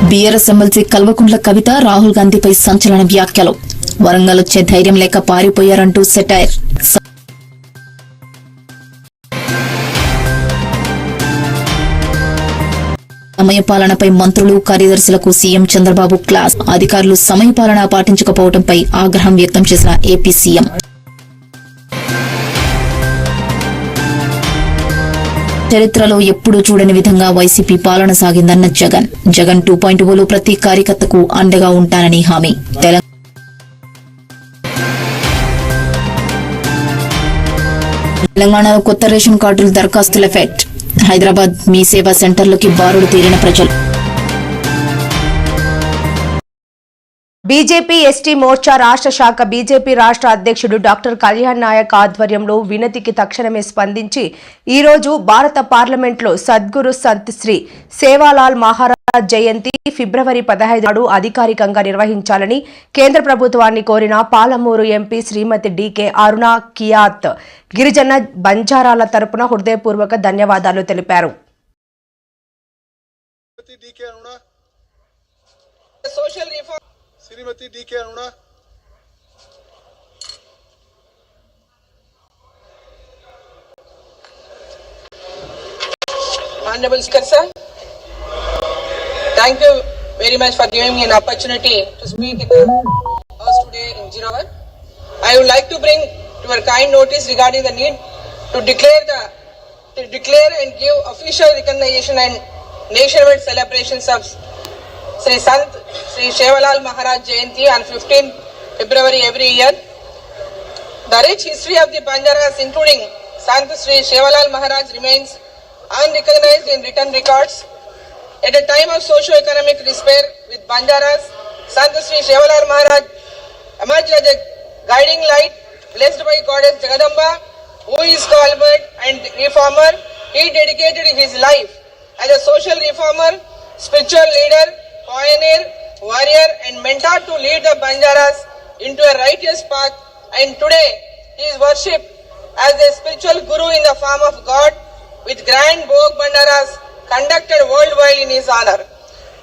BRS MLC Kalvakuntla Kavitha Rahul గాంధీపై సంచలన వ్యాఖ్యలు. వరంగల్ వచ్చే ధైర్యం లేక పారిపోయారంటూ సెటైర్. సమయపాలనపై మంత్రులు, కార్యదర్శులకు సీఎం చంద్రబాబు క్లాస్. అధికారులు సమయపాలన పాటించకపోవడంపై ఆగ్రహం వ్యక్తం చేసిన ఏపీ సీఎం. చరిత్రలో ఎప్పుడూ చూడని విధంగా వైసీపీ పాలన సాగిందన్న జగన్. జగన్ 2.0లో ప్రతి కార్యకర్తకు అండగా ఉంటానని హామీ. తెలంగాణలో కొత్త రేషన్ కార్డుల దరఖాస్తుల ఎఫెక్ట్. హైదరాబాద్ మీ సేవా సెంటర్లకి బారులు తీరిన ప్రజలు. బీజేపీ ఎస్టీ మోర్చా రాష్ట్ర శాఖ బీజేపీ రాష్ట్ర అధ్యక్షుడు డాక్టర్ కళ్యాణ్ నాయక్ ఆధ్వర్యంలో వినతికి తక్షణమే స్పందించి ఈరోజు భారత పార్లమెంట్లో సద్గురు సంత్ శ్రీ సేవాలాల్ మహారాజ్ జయంతి ఫిబ్రవరి 15 నాడు అధికారికంగా నిర్వహించాలని కేంద్ర ప్రభుత్వాన్ని కోరిన పాలమూరు ఎంపీ శ్రీమతి డీకే అరుణ కియాత్ గిరిజన బంజారాల తరపున హృదయపూర్వక ధన్యవాదాలు తెలిపారు. Shrimati DK Aruna, Honorable Speaker sir, thank you very much for giving me an opportunity to speak in the House today in Jiravar. I would like to bring to your kind notice regarding the need to declare and give official recognition and nationwide celebrations of Sri Sant Sri Sevalal Maharaj Jayanti on 15 February every year. The rich history of the Banjaras, including Sant Sri Sevalal Maharaj, remains unrecognized in written records. At a time of socio-economic despair with Banjaras, Sant Sri Sevalal Maharaj emerged as a guiding light, blessed by Goddess Jagadamba, who is Albert and reformer. He dedicated his life as a social reformer, spiritual leader, pioneer, warrior and mentor to lead the Banjaras into a righteous path, and today he is worshipped as a spiritual guru in the form of God, with grand Bhog Bandaras conducted worldwide in his honor.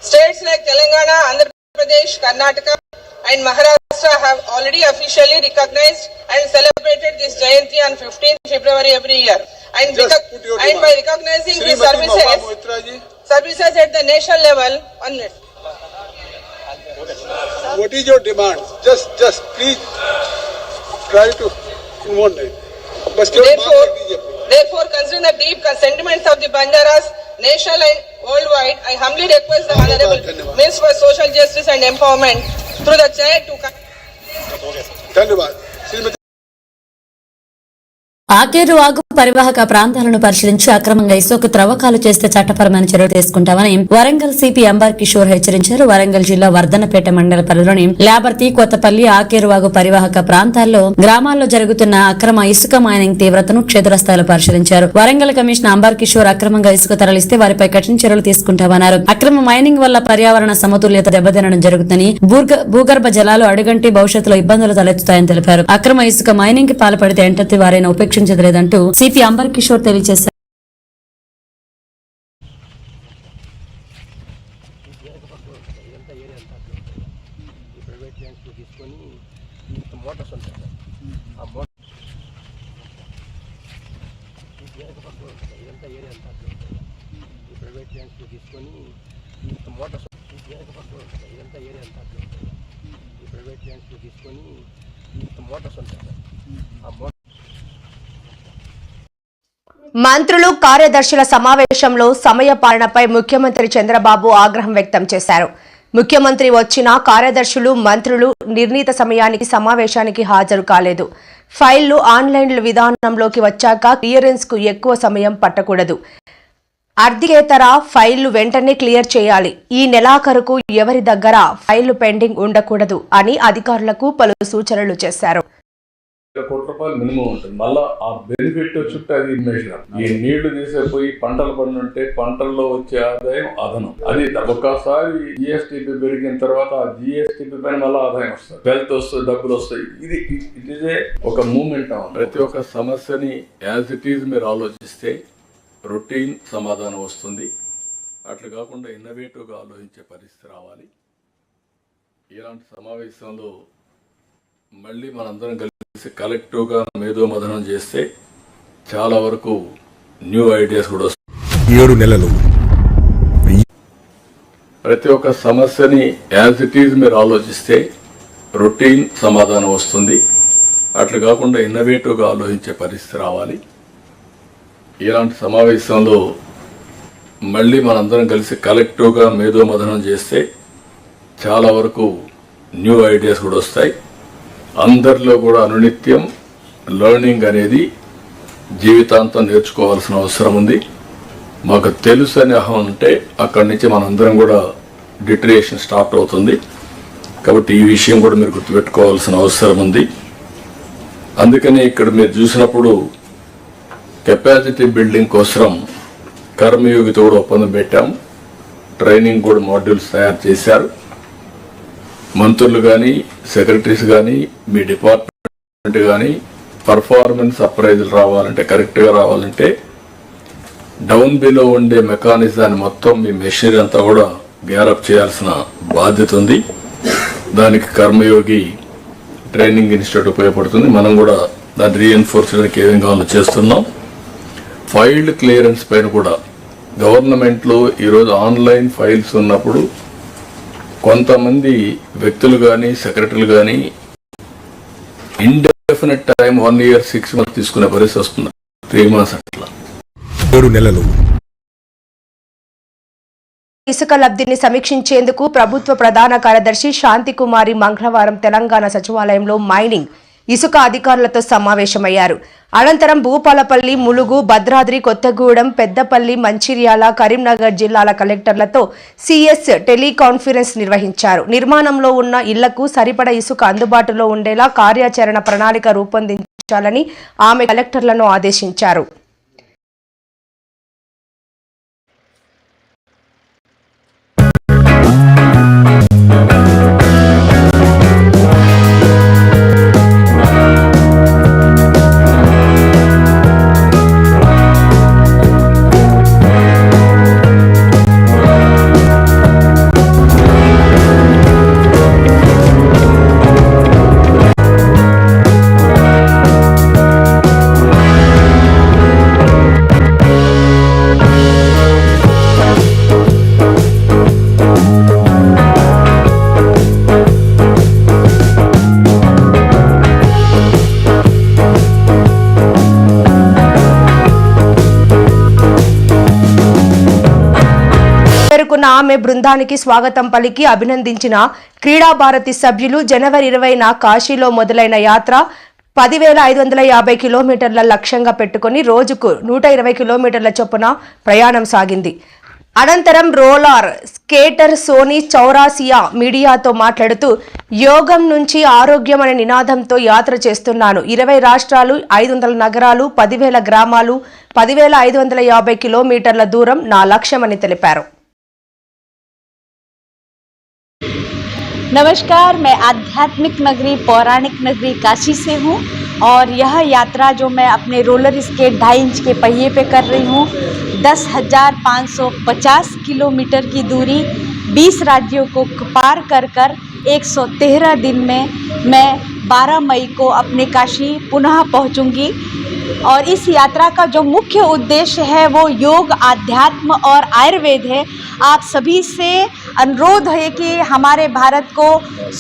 States like Telangana, Andhra Pradesh, Karnataka and Maharashtra have already officially recognized and celebrated this Jayanti on 15th February every year. And by recognizing his services at the national level, what is your demand? Just please try to in one night. Therefore, considering the deep sentiments of the Banjaras, national and worldwide, I humbly request the Honorable Minister for Social Justice and Empowerment through the chair to. Akeru వాగు పరివాహక ప్రాంతాలను పరిశీలించి అక్రమంగా ఇసుక త్రవ్వకాలు చేస్తే చట్టపరమైన చర్యలు తీసుకుంటామని వరంగల్ సిపి అంబర్ కిషోర్ హెచ్చరించారు. వరంగల్ జిల్లా వర్ధనపేట మండల పరిధిలోని లేబర్తి, కొత్తపల్లి, ఆకేరు వాగు పరివాహక ప్రాంతాల్లో గ్రామాల్లో జరుగుతున్న అక్రమ ఇసుక మైనింగ్ తీవ్రతను క్షేత్రస్థాయిలో పరిశీలించారు. వరంగల్ కమిషనర్ అంబర్ కిషోర్ అక్రమంగా ఇసుక తరలిస్తే వారిపై కఠిన చర్యలు తీసుకుంటామన్నారు. అక్రమ మైనింగ్ వల్ల పర్యావరణ సమతుల్యత దెబ్బతినడం జరుగుతుందని, భూగర్భ జలాలు అడుగంటి భవిష్యత్తులో ఇబ్బందులు తలెత్తుతాయని తెలిపారు. అక్రమ ఇసుక మైనింగ్ కి పాల్పడితే ఎంతటి వారైనా ఉపేక్షించలేదంటూ సిపి అంబర్ కిషోర్ తెలియజేశారు. మంత్రులు, కార్యదర్శుల సమావేశంలో సమయ పాలనపై ముఖ్యమంత్రి చంద్రబాబు ఆగ్రహం వ్యక్తం చేశారు. ముఖ్యమంత్రి వచ్చినా కార్యదర్శులు, మంత్రులు నిర్ణీత సమయానికి సమావేశానికి హాజరు కాలేదు. ఫైళ్లు ఆన్లైన్ విధానంలోకి వచ్చాక క్లియరెన్స్ కు ఎక్కువ సమయం పట్టకూడదు. అర్ధేతర ఫైళ్లు వెంటనే క్లియర్ చేయాలి. ఈ నెలాఖరుకు ఎవరి దగ్గర ఫైళ్లు పెండింగ్ ఉండకూడదు అని అధికారులకు పలు సూచనలు చేశారు. ₹1 మినిమం ఉంటుంది. మళ్ళీ ఆ బెనిఫిట్ చుట్టూ అది ఇన్వెషన్. ఈ నీళ్లు తీసేపోయి పంటలు పండుంటే పంటల్లో వచ్చే ఆదాయం అదనం. అది ఒకసారి జిఎస్టిపి పెరిగిన తర్వాత ఆ జిఎస్టిపి పైన మళ్ళీ ఆదాయం వస్తుంది, వెల్త్ వస్తుంది, డబ్బులు వస్తాయి. ఇట్ ఇదే ఒక మూమెంట్. ప్రతి ఒక్క సమస్యని యాజ్ ఇట్ ఈజ్ మీరు ఆలోచిస్తే రొటీన్ సమాధానం వస్తుంది. అట్లా కాకుండా ఇన్నోవేటివ్గా ఆలోచించే పరిస్థితి రావాలి. ఇలాంటి సమావేశంలో మళ్ళీ మనందరం కలిసి కలెక్టివ్గా మేధోమథనం చేస్తే చాలా వరకు న్యూ ఐడియాస్ కూడా వస్తాయి. 7 నెలలు ప్రతి ఒక్క సమస్యని యాజ్ ఇట్ ఈజ్ మీరు ఆలోచిస్తే రొటీన్ సమాధానం వస్తుంది. అట్లా కాకుండా ఇన్నోవేటివ్గా ఆలోచించే పరిస్థితి రావాలి. ఇలాంటి సమావేశంలో మళ్ళీ మనందరం కలిసి కలెక్టివ్గా మేధోమథనం చేస్తే చాలా వరకు న్యూ ఐడియాస్ కూడా వస్తాయి. అందరిలో కూడా అనునిత్యం లెర్నింగ్ అనేది జీవితాంతం నేర్చుకోవాల్సిన అవసరం ఉంది. మాకు తెలుసు అని అహం ఉంటే అక్కడి నుంచి మనందరం కూడా డిటరేషన్ స్టార్ట్ అవుతుంది. కాబట్టి ఈ విషయం కూడా మీరు గుర్తుపెట్టుకోవాల్సిన అవసరం ఉంది. అందుకని ఇక్కడ మీరు చూసినప్పుడు కెపాసిటీ బిల్డింగ్ కోసం కర్మయోగితో కూడా ఒప్పందం పెట్టాం. ట్రైనింగ్ కూడా మాడ్యూల్స్ తయారు చేశారు. మంత్రులు కానీ సెక్రటరీస్ కానీ మీ డిపార్ట్మెంట్ కానీ పర్ఫార్మెన్స్ అప్రైజల్ రావాలంటే కరెక్ట్గా రావాలంటే డౌన్ బిలో ఉండే మెకానిజాన్ని మొత్తం మీ మెషినరీ అంతా కూడా గ్యారప్ చేయాల్సిన బాధ్యత ఉంది. దానికి కర్మయోగి ట్రైనింగ్ ఇన్స్టిట్యూట్ ఉపయోగపడుతుంది. మనం కూడా దాన్ని రీఎన్ఫోర్స్ చేయడానికి ఏ విధంగా చేస్తున్నాం. ఫైల్డ్ క్లియరెన్స్ పైన కూడా గవర్నమెంట్లో ఈరోజు ఆన్లైన్ ఫైల్స్ ఉన్నప్పుడు కొంతమంది వ్యక్తులు కానీ సెక్రటరీలు కానీ ఇండెఫినెట్ టైం 1 year 6 months తీసుకునే పరిస్థితి వస్తుంది. 3 months అట్లా 7 నెలలు. ఇసుక లబ్ధిని సమీక్షించేందుకు ప్రభుత్వ ప్రధాన కార్యదర్శి శాంతికుమారి మంగళవారం తెలంగాణ సచివాలయంలో మైనింగ్ ఇసుక అధికారులతో సమావేశమయ్యారు. అనంతరం భూపాలపల్లి, ములుగు, భద్రాద్రి కొత్తగూడెం, పెద్దపల్లి, మంచిర్యాల, కరీంనగర్ జిల్లాల కలెక్టర్లతో సిఎస్ టెలికాన్ఫరెన్స్ నిర్వహించారు. నిర్మాణంలో ఉన్న ఇళ్లకు సరిపడా ఇసుక అందుబాటులో ఉండేలా కార్యాచరణ ప్రణాళిక రూపొందించాలని ఆమె కలెక్టర్లను ఆదేశించారు. ఆమె బృందానికి స్వాగతం పలికి అభినందించిన క్రీడా భారతి సభ్యులు జనవరి 20న కాశీలో మొదలైన యాత్ర 10,550 కిలోమీటర్ల లక్ష్యంగా పెట్టుకుని రోజుకు 120 కిలోమీటర్ల చొప్పున ప్రయాణం సాగింది. అనంతరం రోలర్ స్కేటర్ సోనీ చౌరాసియా మీడియాతో మాట్లాడుతూ యోగం నుంచి ఆరోగ్యం అనే నినాదంతో యాత్ర చేస్తున్నాను. 20 రాష్ట్రాలు, 500 నగరాలు, 10,000 గ్రామాలు, 10,550 కిలోమీటర్ల దూరం నా లక్ష్యమని తెలిపారు. नमस्कार, मैं आध्यात्मिक नगरी पौराणिक नगरी काशी से हूँ और यह यात्रा जो मैं अपने रोलर स्केट 2.5 इंच के पहिए पे कर रही हूँ 10,550 किलोमीटर की दूरी 20 राज्यों को पार कर 113 दिन में मैं 12 मई को अपने काशी पुनः पहुँचूँगी। और इस यात्रा का जो मुख्य उद्देश्य है वो योग, आध्यात्म और आयुर्वेद है। आप सभी से अनुरोध है कि हमारे भारत को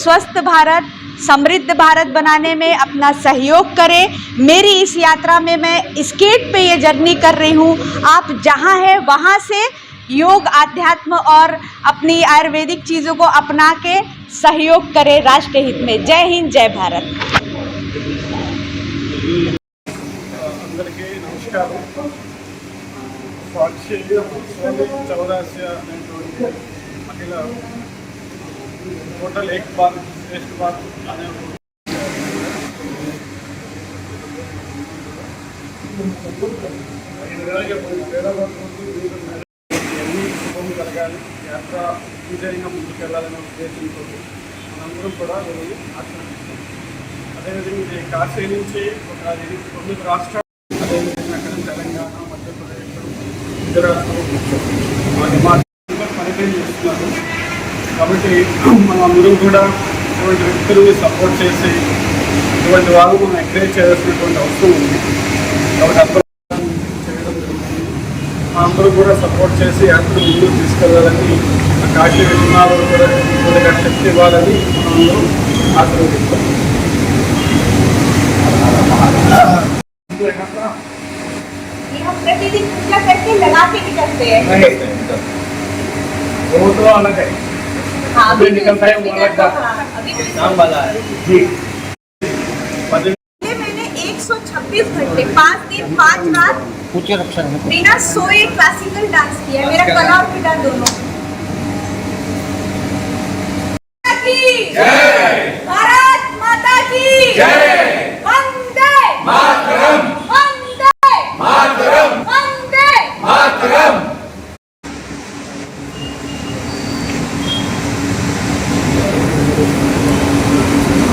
स्वस्थ भारत, समृद्ध भारत बनाने में अपना सहयोग करें। मेरी इस यात्रा में मैं स्केट पे ये जर्नी कर रही हूँ। आप जहाँ हैं वहाँ से योग, आध्यात्म और अपनी आयुर्वेदिक चीज़ों को अपना के सहयोग करें राष्ट्र हित में। जय हिंद, जय भारत। అందరికీ నమస్కారం. సాక్షి సోనీ చౌరాసియా అనేటువంటి మహిళ టోటల్ ఏక్ భారత్ శ్రేష్ఠ భారత్ అనే ఎన్ని శుభం కలగాలి, యాత్ర విజయంగా ముందుకెళ్లాలనే ఉద్దేశంతో మనందరం కూడా వెళ్ళి ఆచరిస్తాం. అదేవిధంగా కాశీ నుంచి ఒక 9 రాష్ట్రాలు, అదేవిధంగా అక్కడ తెలంగాణ, మధ్యప్రదేశ్, గుజరాత్, కాబట్టి మనం అందరం కూడా ఇటువంటి వ్యక్తులని సపోర్ట్ చేసి ఇటువంటి వాళ్ళు మనం ఎంకరేజ్ చేయాల్సినటువంటి అవసరం ఉంది. కాబట్టి అందరూ చేయడం జరుగుతుంది. అందరూ కూడా సపోర్ట్ చేసి యాత్ర ముందుకు తీసుకెళ్ళాలని కాశీ విశ్వనాథులు కూడా కొద్దిగా శక్తి ఇవ్వాలని మనం అందరూ ఆశీర్వదిస్తాం. हम प्रतिदिन पूजा करके लगा के निकलते हैं। वो तो अलग है। हाँ, अभी निकलता है वो अलग बात। नाम वाला है जी। ये मैंने 126 घंटे 5 दिन 5 रात बिना सोए क्लासिकल डांस किया। मेरा कला और पिटा दोनों। भारत माता की जय। वंदे मातरम। वंदे मातरम। वंदे मातरम।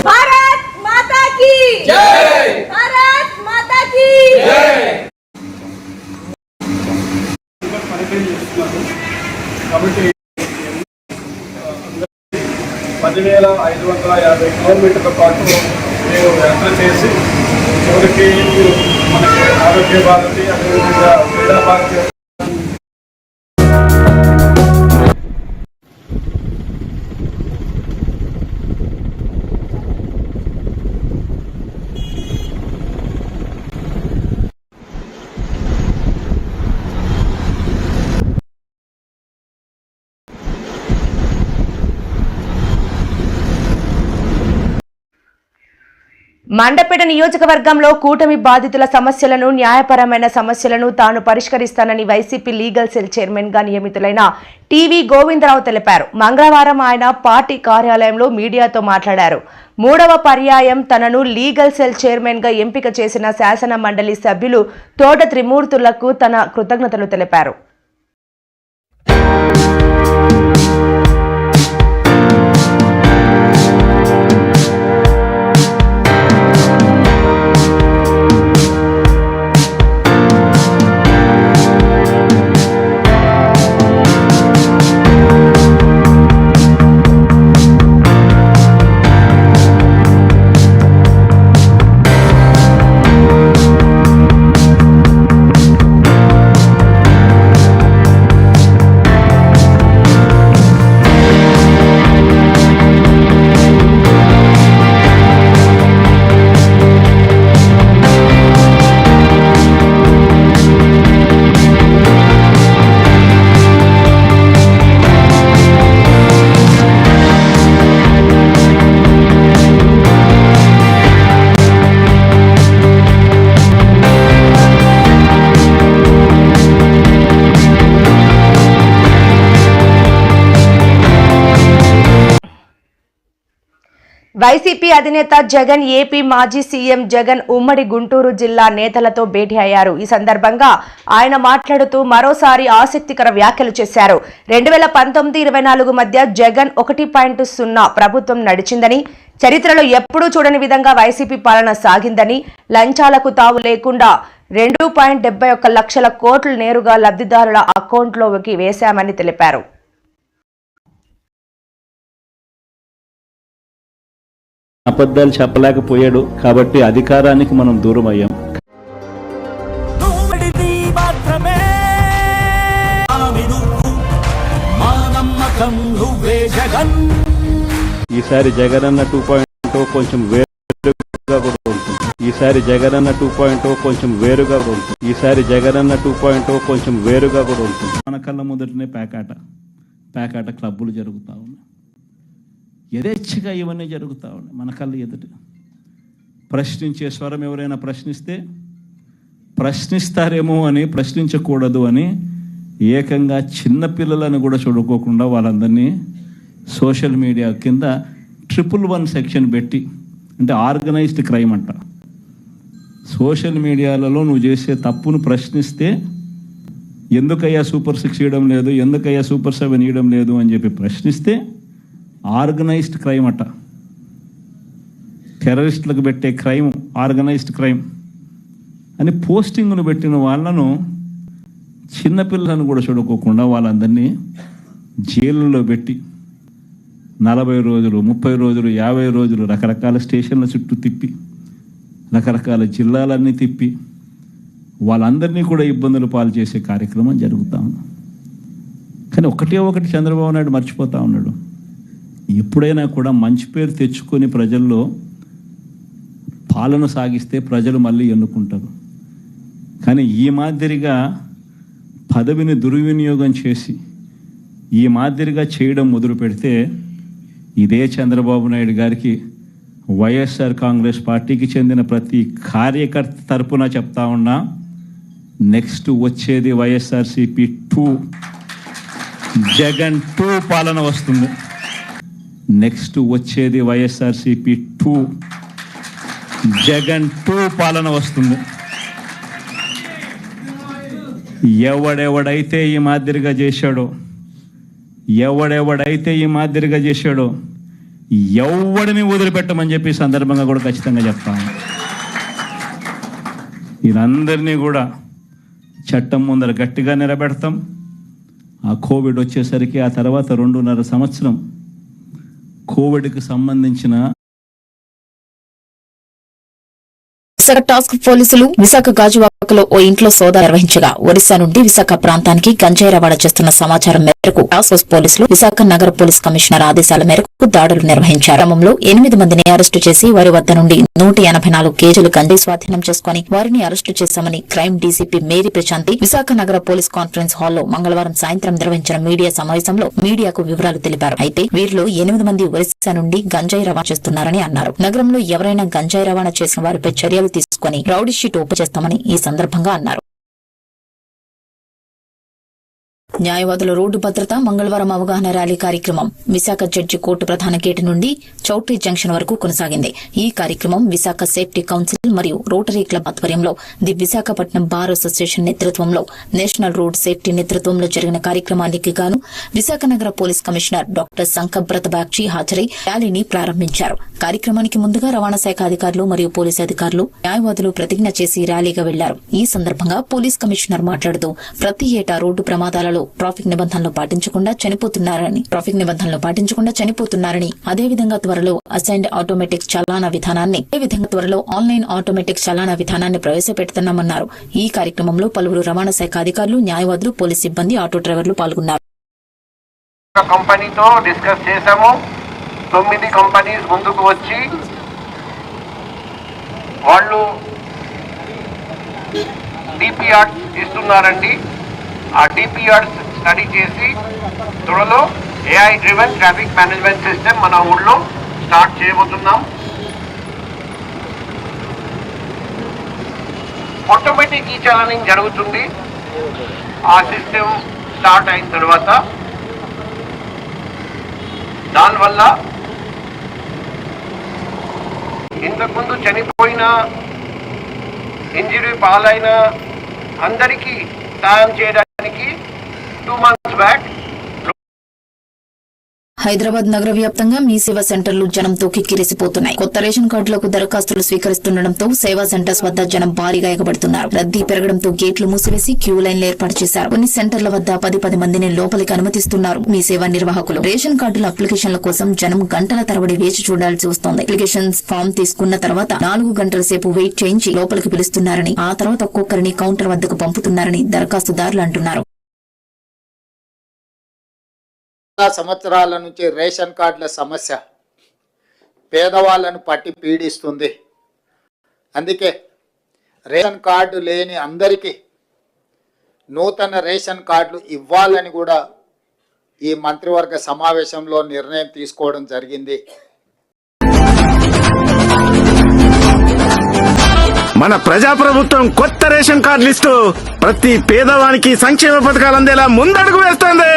भारत माता की जय। भारत माता की जय। కాబట్టి 10,550 కిలోమీటర్ల పాటు మేము యాత్ర చేసి చివరికి మనకి ఆరోగ్య భారతి అదేవిధంగా క్రీడా భారతి మండపేట నియోజకవర్గంలో కూటమి బాధితుల సమస్యలను న్యాయపరమైన సమస్యలను తాను పరిష్కరిస్తానని వైసీపీ లీగల్ సెల్ చైర్మన్ గా నియమితులైన టీవీ గోవిందరావు తెలిపారు. మంగళవారం ఆయన పార్టీ కార్యాలయంలో మీడియాతో మాట్లాడారు. 3వ పర్యాయం తనను లీగల్ సెల్ చైర్మన్ గా ఎంపిక చేసిన శాసన మండలి సభ్యులు తోట త్రిమూర్తులకు తన కృతజ్ఞతలు తెలిపారు. వైసీపీ అధినేత జగన్ ఏపీ మాజీ సీఎం జగన్ ఉమ్మడి గుంటూరు జిల్లా నేతలతో భేటీ అయ్యారు. ఈ సందర్భంగా ఆయన మాట్లాడుతూ మరోసారి ఆసక్తికర వ్యాఖ్యలు చేశారు. 2019-24 మధ్య జగన్ 1.0 ప్రభుత్వం నడిచిందని, చరిత్రలో ఎప్పుడూ చూడని విధంగా వైసీపీ పాలన సాగిందని, లంచాలకు తావు లేకుండా 2.71 లక్షల కోట్లు నేరుగా లబ్ధిదారుల అకౌంట్లోకి వేశామని తెలిపారు. అబద్ధాలు చెప్పలేకపోయాడు కాబట్టి అధికారానికి మనం దూరం అయ్యాం. ఈసారి జగనన్న 2.0 కొంచెం వేరుగా కూడా ఉంటుంది. ఈసారి జగనన్న 2.0 కొంచెం వేరుగా కూడా ఉంటుంది. ఈసారి జగనన్న 2.0 కొంచెం వేరుగా కూడా ఉంటుంది. మన కళ్ళ మొదటనే పేకాట క్లబ్బులు జరుగుతూ ఉన్నాయి. యథేచ్ఛగా ఇవన్నీ జరుగుతూ ఉన్నాయి మన కళ్ళు ఎదుట. ప్రశ్నించే స్వరం ఎవరైనా ప్రశ్నిస్తే ప్రశ్నిస్తారేమో అని, ప్రశ్నించకూడదు అని ఏకంగా చిన్నపిల్లలను కూడా చూడుకోకుండా వాళ్ళందరినీ సోషల్ మీడియా కింద 111 సెక్షన్ పెట్టి, అంటే ఆర్గనైజ్డ్ క్రైమ్ అంట. సోషల్ మీడియాలలో నువ్వు చేసే తప్పును ప్రశ్నిస్తే ఎందుకయ్యా సూపర్ 6 ఇవ్వడం లేదు, ఎందుకయ్యా సూపర్ 7 ఇవ్వడం లేదు అని చెప్పి ప్రశ్నిస్తే ఆర్గనైజ్డ్ క్రైమ్ అట. టెర్రరిస్టులకు పెట్టే క్రైమ్ ఆర్గనైజ్డ్ క్రైమ్ అని పోస్టింగ్ను పెట్టిన వాళ్ళను, చిన్నపిల్లలను కూడా చూడుకోకుండా వాళ్ళందరినీ జైళ్ళలో పెట్టి 40 రోజులు, 30 రోజులు, 50 రోజులు రకరకాల స్టేషన్ల చుట్టూ తిప్పి, రకరకాల జిల్లాలన్నీ తిప్పి వాళ్ళందరినీ కూడా ఇబ్బందులు పాలు చేసే కార్యక్రమం జరుగుతూ ఉంది. కానీ ఒకటి చంద్రబాబు నాయుడు మర్చిపోతూ ఉన్నాడు. ఎప్పుడైనా కూడా మంచి పేరు తెచ్చుకొని ప్రజల్లో పాలన సాగిస్తే ప్రజలు మళ్ళీ ఎన్నుకుంటారు. కానీ ఈ మాదిరిగా పదవిని దుర్వినియోగం చేసి ఈ మాదిరిగా చేయడం మొదలు పెడితే ఇదే చంద్రబాబు నాయుడు గారికి వైఎస్ఆర్ కాంగ్రెస్ పార్టీకి చెందిన ప్రతి కార్యకర్త తరపున చెప్తా ఉన్నా, నెక్స్ట్ వచ్చేది వైఎస్ఆర్సీపీ 2, జగన్ 2 పాలన వస్తుంది. నెక్స్ట్ వచ్చేది వైఎస్ఆర్సీపీ 2, జగన్ 2 పాలన వస్తుంది. ఎవడెవడైతే ఈ మాదిరిగా చేశాడో ఎవడిని వదిలిపెట్టమని చెప్పి సందర్భంగా కూడా ఖచ్చితంగా చెప్తాను. వీరందరినీ కూడా చట్టం ముందర గట్టిగా నిలబెడతాం. ఆ కోవిడ్ వచ్చేసరికి ఆ తర్వాత 2.5 సంవత్సరం కోవిడ్కి సంబంధించిన విశాఖ టాస్క్ పోలీసులు విశాఖ గాజువాకలో ఓ ఇంట్లో సోదా నిర్వహించగా ఒడిశా నుండి విశాఖ ప్రాంతానికి గంజాయి రవాణా చేస్తున్న సమాచారం మేరకు టాస్క్ ఫోర్స్ పోలీసులు విశాఖ నగర పోలీస్ కమిషనర్ ఆదేశాల మేరకు దాడులు నిర్వహించారు. క్రమంలో 8 మందిని అరెస్టు చేసి వారి వద్ద నుండి 184 కేజీలు గంజాయి స్వాధీనం చేసుకుని వారిని అరెస్టు చేశామని crime DCP Mary Prashanti Visakha నగర పోలీస్ కాన్ఫరెన్స్ హాల్లో మంగళవారం సాయంత్రం నిర్వహించిన మీడియా సమావేశంలో మీడియాకు వివరాలు తెలిపారు. అయితే వీరిలో 8 మంది ఒరిస్సా నుండి గంజాయి రవాణా చేస్తున్నారని అన్నారు. నగరంలో ఎవరైనా గంజాయి రవాణా చేసిన వారిపై చర్యలు తీసుకుని రౌడీ షీట్ ఓపెన్ చేస్తామని ఈ సందర్భంగా అన్నారు. న్యాయవాదుల రోడ్డు భద్రత మంగళవారం అవగాహన ర్యాలీ కార్యక్రమం విశాఖ జడ్జి కోర్టు ప్రధాన గేటు నుండి చౌట్రీ జంక్షన్ వరకు కొనసాగింది. ఈ కార్యక్రమం విశాఖ సేఫ్టీ కౌన్సిల్ మరియు రోటరీ క్లబ్ ఆధ్వర్యంలో ది విశాఖపట్నం బార్ అసోసియేషన్ నేతృత్వంలో నేషనల్ రోడ్ సేఫ్టీ నేతృత్వంలో జరిగిన కార్యక్రమానికి గాను విశాఖ నగర పోలీస్ కమిషనర్ డాక్టర్ సంకబ్రత బాగ్చి హాజరై ర్యాలీని ప్రారంభించారు. కార్యక్రమానికి ముందుగా రవాణా శాఖ అధికారులు మరియు పోలీసు అధికారులు న్యాయవాదులు ప్రతిజ్ఞ చేసి ర్యాలీగా వెళ్లారు. ఈ సందర్భంగా పోలీస్ కమిషనర్ మాట్లాడుతూ ప్రతి ఏటా రోడ్డు ప్రమాదాలలో ట్రాఫిక్ నిబంధనలు పాటించకుండా చనిపోతున్నారని అదేవిధంగా త్వరలో అసైన్డ్ ఆటోమేటిక్ చలానా విధానాన్ని త్వరలో ఆన్లైన్ ఆటోమేటిక్ చలానా విధానాన్ని ప్రవేశపెడుతున్నామన్నారు. ఈ కార్యక్రమంలో పలువురు రవాణా శాఖ అధికారులు, న్యాయవాదులు, పోలీస్ సిబ్బంది, ఆటో డ్రైవర్లు పాల్గొన్నారు. కంపెనీతో డిస్కస్ చేశాము. 9 కంపెనీస్ ముందుకు వచ్చి వాళ్ళు డిపిఆర్ ఇస్తున్నారండి. ఆ డిపిఆర్స్ స్టడీ చేసి త్వరలో AI driven traffic management system మన ఊళ్ళో స్టార్ట్ చేయబోతున్నాం. ఆటోమేటిక్ ఈ చలనింగ్ జరుగుతుంది. ఆ సిస్టమ్ స్టార్ట్ అయిన తర్వాత దానివల్ల ఇంతకుముందు చనిపోయిన, ఇంజరీ పాలైన అందరికీ సాయం చేయడానికి 2 months బ్యాక్ హైదరాబాద్ నగర వ్యాప్తంగా మీ సేవా సెంటర్లు జనంతో కిక్కిరిసిపోతున్నాయి. కొత్త రేషన్ కార్డులకు దరఖాస్తులు స్వీకరిస్తుండటంతో సేవా సెంటర్స్ వద్ద జనం భారీగా ఎగబడుతున్నారు. రద్దీ పెరగడంతో గేట్లు మూసివేసి క్యూ లైన్లు ఏర్పాటు చేశారు. కొన్ని సెంటర్ల వద్ద 10 మందిని లోపలికి అనుమతిస్తున్నారు మీ సేవా నిర్వాహకులు. రేషన్ కార్డుల అప్లికేషన్ల కోసం జనం గంటల తరబడి వేచి చూడాల్సి వస్తోంది. అప్లికేషన్ ఫామ్ తీసుకున్న తర్వాత 4 గంటల సేపు వెయిట్ చేయించి లోపలికి పిలుస్తున్నారని, ఆ తర్వాత ఒక్కొక్కరిని కౌంటర్ వద్దకు పంపుతున్నారని దరఖాస్తుదారులు అంటున్నారు. సంవత్సరాల నుంచి రేషన్ కార్డుల సమస్య పేదవాళ్ళను పట్టి పీడిస్తుంది. అందుకే రేషన్ కార్డు లేని అందరికీ నూతన రేషన్ కార్డులు ఇవ్వాలని కూడా ఈ మంత్రివర్గ సమావేశంలో నిర్ణయం తీసుకోవడం జరిగింది. మన ప్రజాప్రభుత్వం కొత్త రేషన్ కార్డు లిస్టు ప్రతి పేదవానికి సంక్షేమ పథకాలు అందేలా ముందడుగు వేస్తుంది.